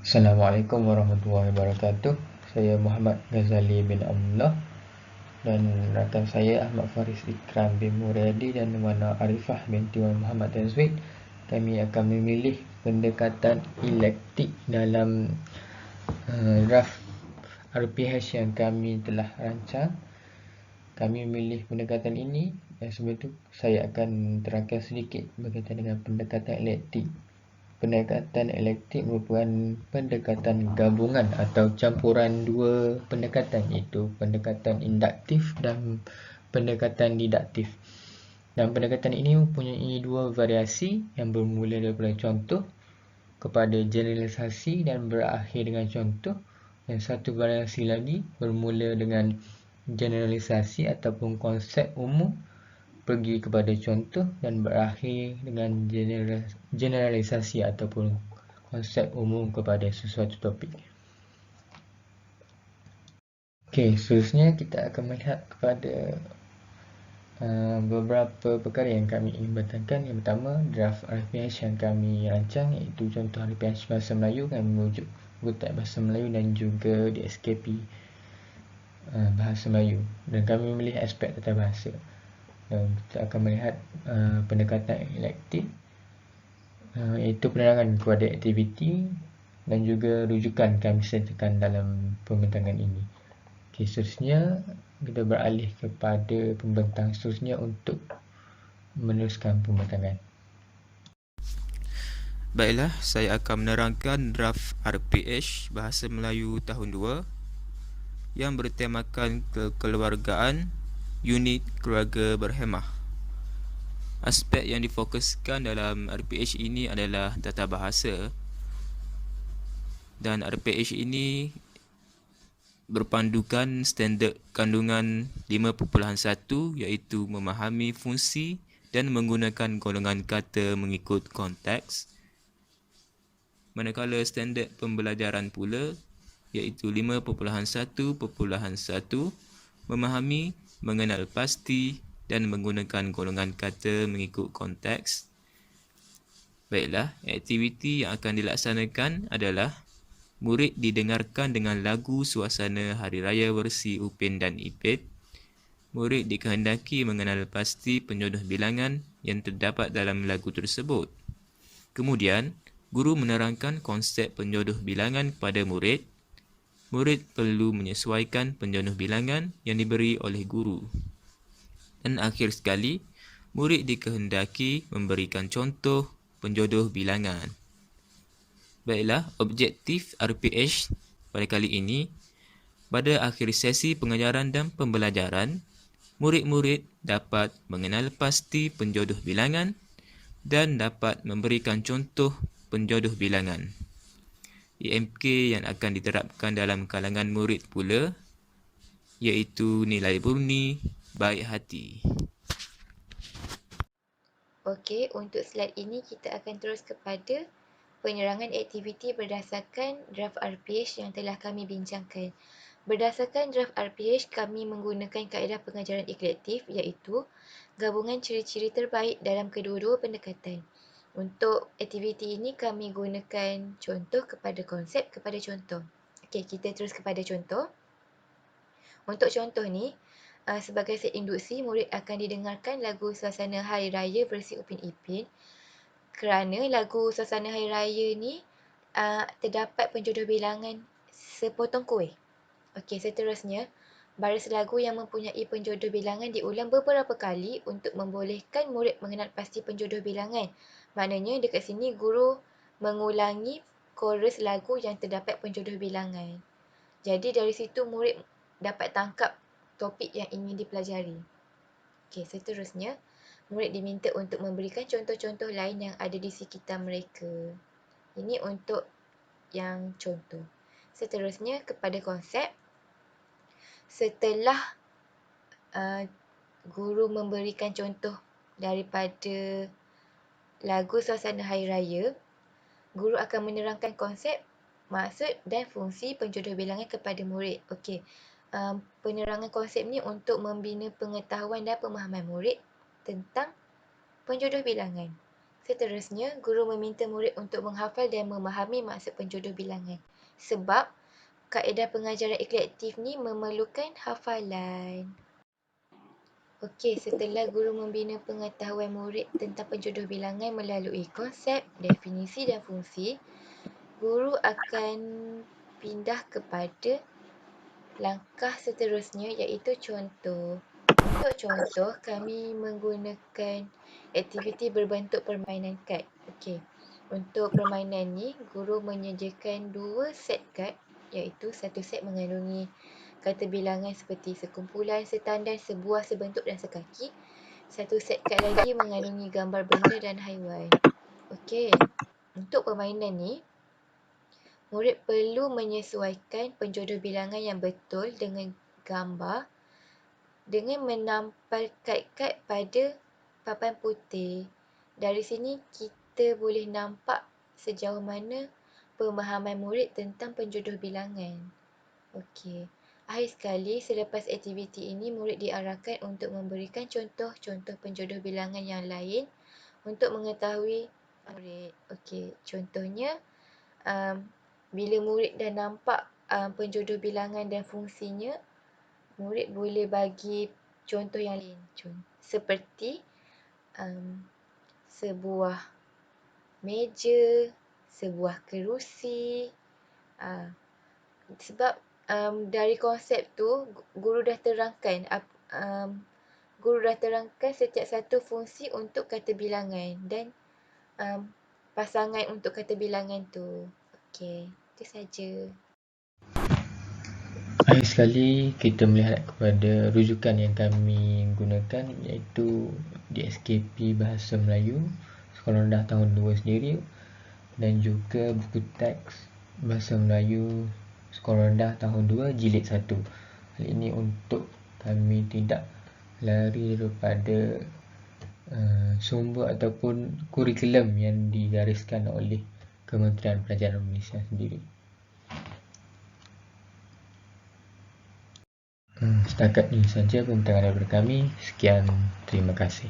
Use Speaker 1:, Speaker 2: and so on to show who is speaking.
Speaker 1: Assalamualaikum warahmatullahi wabarakatuh. Saya Muhammad Ghazali bin Abdullah dan rakan saya Ahmad Faris Ikram bin Muradi dan Wana Arifah binti Wan Muhammad Tazwid. Kami akan memilih pendekatan elektik dalam draft RPH yang kami telah rancang. Kami memilih pendekatan ini dan sebelum itu saya akan terangkan sedikit berkaitan dengan pendekatan elektik. Pendekatan elektik merupakan pendekatan gabungan atau campuran dua pendekatan, iaitu pendekatan induktif dan pendekatan diduktif. Dan pendekatan ini mempunyai dua variasi yang bermula daripada contoh kepada generalisasi dan berakhir dengan contoh, dan satu variasi lagi bermula dengan generalisasi ataupun konsep umum pergi kepada contoh dan berakhir dengan generalisasi ataupun konsep umum kepada sesuatu topik. Okey, seterusnya kita akan melihat kepada beberapa perkara yang kami ingin bertanyakan. Yang pertama, draft RPH yang kami rancang, iaitu contoh RPH bahasa Melayu. Kami merujuk buku bahasa Melayu dan juga DSKP bahasa Melayu, dan kami memilih aspek tata bahasa. Dan kita akan melihat pendekatan elektif, iaitu penerangan kepada aktiviti dan juga rujukan kami sertakan dalam pembentangan ini. Okey, seterusnya kita beralih kepada pembentang seterusnya untuk meneruskan pembentangan.
Speaker 2: Baiklah, saya akan menerangkan draft RPH Bahasa Melayu tahun 2 yang bertemakan kekeluargaan unit keluarga berhemah. Aspek yang difokuskan dalam RPH ini adalah tata bahasa, dan RPH ini berpandukan standard kandungan 5.1, iaitu memahami fungsi dan menggunakan golongan kata mengikut konteks. Manakala standard pembelajaran pula iaitu 5.1.1 memahami, mengenal pasti dan menggunakan golongan kata mengikut konteks. Baiklah, aktiviti yang akan dilaksanakan adalah murid didengarkan dengan lagu suasana Hari Raya versi Upin dan Ipin. Murid dikehendaki mengenal pasti penjodoh bilangan yang terdapat dalam lagu tersebut. Kemudian, guru menerangkan konsep penjodoh bilangan kepada murid. Murid perlu menyesuaikan penjodoh bilangan yang diberi oleh guru. Dan akhir sekali, murid dikehendaki memberikan contoh penjodoh bilangan. Baiklah, objektif RPH pada kali ini, pada akhir sesi pengajaran dan pembelajaran, murid-murid dapat mengenal pasti penjodoh bilangan dan dapat memberikan contoh penjodoh bilangan. IMK yang akan diterapkan dalam kalangan murid pula iaitu nilai murni, baik hati.
Speaker 3: Okey, untuk slide ini kita akan terus kepada penerangan aktiviti berdasarkan draft RPH yang telah kami bincangkan. Berdasarkan draft RPH, kami menggunakan kaedah pengajaran eklektif iaitu gabungan ciri-ciri terbaik dalam kedua-dua pendekatan. Untuk aktiviti ini kami gunakan contoh kepada konsep kepada contoh. Okey, kita terus kepada contoh. Untuk contoh ni, sebagai set induksi, murid akan didengarkan lagu Suasana Hari Raya versi Upin Ipin, kerana lagu Suasana Hari Raya ni terdapat penjodoh bilangan sepotong kuih. Okey, seterusnya, baris lagu yang mempunyai penjodoh bilangan diulang beberapa kali untuk membolehkan murid mengenal pasti penjodoh bilangan. Maknanya dekat sini guru mengulangi chorus lagu yang terdapat penjodoh bilangan. Jadi dari situ murid dapat tangkap topik yang ingin dipelajari. Okey, seterusnya, murid diminta untuk memberikan contoh-contoh lain yang ada di sekitar mereka. Ini untuk yang contoh. Seterusnya, kepada konsep. Setelah guru memberikan contoh daripada lagu Suasana Hari Raya, guru akan menerangkan konsep, maksud dan fungsi penjodoh bilangan kepada murid. Okey, penerangan konsep ni untuk membina pengetahuan dan pemahaman murid tentang penjodoh bilangan. Seterusnya, guru meminta murid untuk menghafal dan memahami maksud penjodoh bilangan. Sebab kaedah pengajaran interaktif ni memerlukan hafalan. Okey, setelah guru membina pengetahuan murid tentang penjodoh bilangan melalui konsep, definisi dan fungsi, guru akan pindah kepada langkah seterusnya iaitu contoh. Untuk contoh, kami menggunakan aktiviti berbentuk permainan kad. Okey. Untuk permainan ni, guru menyediakan 2 set kad iaitu satu set mengandungi kata bilangan seperti sekumpulan, setandan, sebuah, sebentuk dan sekaki. Satu set kad lagi mengandungi gambar benda dan haiwan. Okey. Untuk permainan ni, murid perlu menyesuaikan penjodoh bilangan yang betul dengan gambar dengan menampal kad-kad pada papan putih. Dari sini kita boleh nampak sejauh mana pemahaman murid tentang penjodoh bilangan. Okey. Akhir sekali, selepas aktiviti ini, murid diarahkan untuk memberikan contoh-contoh penjodoh bilangan yang lain untuk mengetahui murid. Okey, contohnya bila murid dah nampak penjodoh bilangan dan fungsinya, murid boleh bagi contoh yang lain. Seperti sebuah meja, sebuah kerusi. Sebab dari konsep tu, guru dah terangkan setiap satu fungsi untuk kata bilangan dan pasangan untuk kata bilangan tu. Okey, itu saja.
Speaker 1: Akhir sekali, kita melihat kepada rujukan yang kami gunakan iaitu DSKP Bahasa Melayu Sekolah Rendah tahun 2 sendiri dan juga buku teks Bahasa Melayu Sekolah Rendah tahun 2 jilid 1. Hal ini untuk kami tidak lari daripada sumber ataupun kurikulum yang digariskan oleh Kementerian Pelajaran Malaysia sendiri. Setakat ini saja pembincangan daripada kami. Sekian, terima kasih.